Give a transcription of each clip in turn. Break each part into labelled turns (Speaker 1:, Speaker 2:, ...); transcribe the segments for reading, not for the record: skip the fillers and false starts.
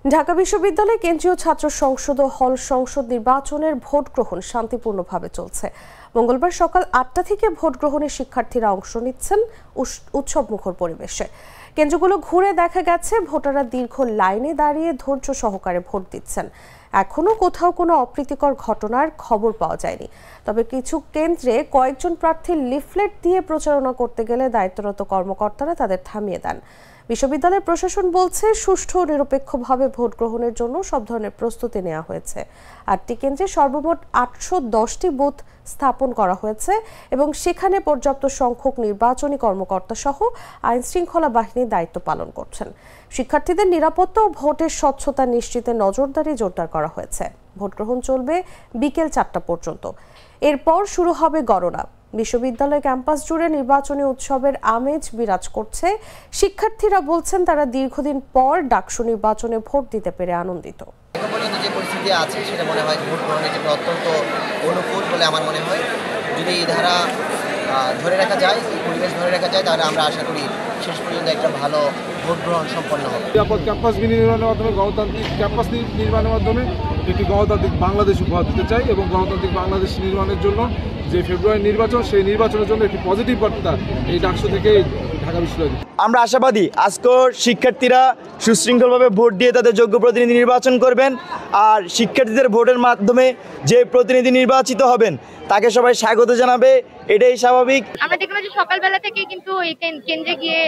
Speaker 1: ঢাকা বিশ্ববিদ্যালয় কেন্দ্রীয় ছাত্র সংসদ ও হল সংসদ নির্বাচনের ভোট গ্রহণ শান্তিপূর্ণভাবে চলছে। মঙ্গলবার সকাল ৮টা থেকে ভোট গ্রহণে শিক্ষার্থীরা অংশ নিচ্ছেন উৎসবমুখর পরিবেশে। কেন্দ্রগুলো ঘুরে দেখা গেছে ভোটাররা দীর্ঘ লাইনে দাঁড়িয়ে ধৈর্য সহকারে ভোট দিচ্ছেন। এখনো কোথাও কোনো অপ্রীতিকর ঘটনার খবর পাওয়া যায়নি। তবে কিছু কেন্দ্রে কয়েকজন প্রার্থীর লিফলেট দিয়ে প্রচারণা করতে গেলে দায়িত্বরত কর্মকর্তারা তাদের থামিয়ে দেন। বিশ্ববিদ্যালয় প্রশাসন বলছে, সুষ্ঠু ও নিরপেক্ষভাবে ভোট গ্রহণের জন্য সব ধরনের প্রস্তুতি নেওয়া হয়েছে। 8টি কেন্দ্রে সর্বমোট 810টি বুথ স্থাপন করা হয়েছে এবং সেখানে পর্যাপ্ত সংখ্যক নির্বাচনী কর্মকর্তা সহ আইন শৃঙ্খলা বাহিনী দায়িত্ব পালন করছেন। শিক্ষার্থীদের নিরাপত্তা ও ভোটের স্বচ্ছতা নিশ্চিতে নজরদারি জোরদার করা হয়েছে। ভোট গ্রহণ চলবে বিকেল 4টা পর্যন্ত। এরপর শুরু হবে গণনা। বিশ্ববিদ্যালয় ক্যাম্পাস জুড়ে নির্বাচনী উৎসবের আমেজ বিরাজ করছে। শিক্ষার্থীরা বলছেন, তারা দীর্ঘদিন পর ডাকসু নির্বাচনে ভোট দিতে পেরে আনন্দিত।
Speaker 2: যে পরিস্থিতি আছে সেটা মনে হয় ভোট গ্রহণের জন্য অত্যন্ত অনুকূল বলে আমার মনে হয়। যদি এই ধারা ধরে রাখা যায়, এই পরিবেশ ধরে রাখা যায়, তাহলে আমরা আশা করি শেষ পর্যন্ত একটা ভালো ভোট গ্রহণ সম্পন্ন হবে।
Speaker 3: নিরাপদ ক্যাম্পাস নির্মাণের মাধ্যমে, গণতান্ত্রিক ক্যাম্পাস নির্মাণের মাধ্যমে একটি গণতান্ত্রিক বাংলাদেশ উপহার দিতে চাই এবং গণতান্ত্রিক বাংলাদেশ নির্মাণের জন্য যে ফেব্রুয়ারি নির্বাচন, সেই নির্বাচনের জন্য একটি পজিটিভ বার্তা এই ডাকসু থেকে ঢাকা বিশ্ববিদ্যালয়।
Speaker 4: আমরা আশাবাদী আজকেও শিক্ষার্থীরা সুশৃঙ্খলভাবে ভোট দিয়ে তাদের যোগ্য প্রতিনিধি নির্বাচন করবেন। আর শিক্ষার্থীদের ভোটের মাধ্যমে যে প্রতিনিধি নির্বাচিত হবেন তাকে সবাই স্বাগত জানাবে, এটাই স্বাভাবিক।
Speaker 5: আমরা দেখলাম যে সকালবেলা থেকে কিন্তু এই কেন্দ্রে গিয়ে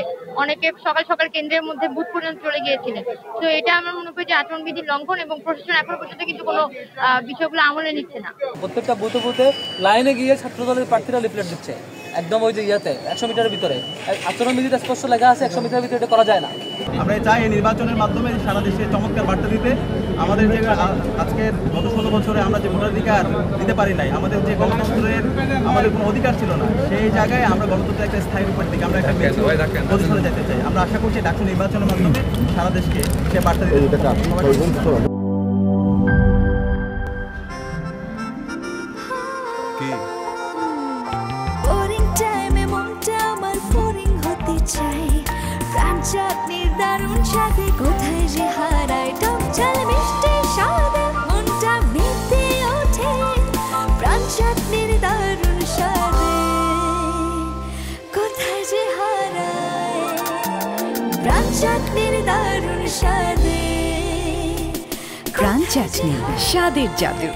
Speaker 5: অনেকে সকাল সকাল কেন্দ্রের মধ্যে বুথ পর্যন্ত চলে গিয়েছিলেন। তো এটা আমার মনে করি যে আচরণবিধির লঙ্ঘন এবং প্রশাসন এখনো পর্যন্ত কিন্তু কোনো বিষয়গুলো আমলে নিচ্ছে না।
Speaker 6: প্রত্যেকটা বুথে বুথে লাইনে গিয়ে ছাত্র দলের প্রার্থীরা লিফলেট দিচ্ছে, একদম ওই যে ইয়াতে 100 মিটারের ভিতরে। আচরণবিধিতে স্পষ্ট লেখা আছে 100 মিটারের ভিতরে এটা করা যায় না।
Speaker 7: আমরা চাই এই নির্বাচনের মাধ্যমে সারা দেশে চমৎকার বার্তা দিতে। আমাদের যে আজকের গত 16 বছরে আমরা যে ভোটাধিকার দিতে পারি নাই, আমাদের যে গণতন্ত্রের আমাদের কোনো অধিকার ছিল না, সেই জায়গায় আমরা গণতন্ত্রের একটা স্থায়ী রূপের দিকে আমরা একটা পজিশনে যেতে চাই। আমরা আশা করছি ডাকসু নির্বাচনের মাধ্যমে সারা দেশকে সে বার্তা দিতে
Speaker 8: চাটনির দারুণ স্বাদে কোথায় যে হারায় টক ঝাল মিষ্টি স্বাদে মনটা মেতে ওঠে প্রাণ চাটনির দারুণ স্বাদে কোথায় যে হারায় প্রাণ চাটনির দারুণ স্বাদে।
Speaker 9: প্রাণ চাটনি, স্বাদের জাদু।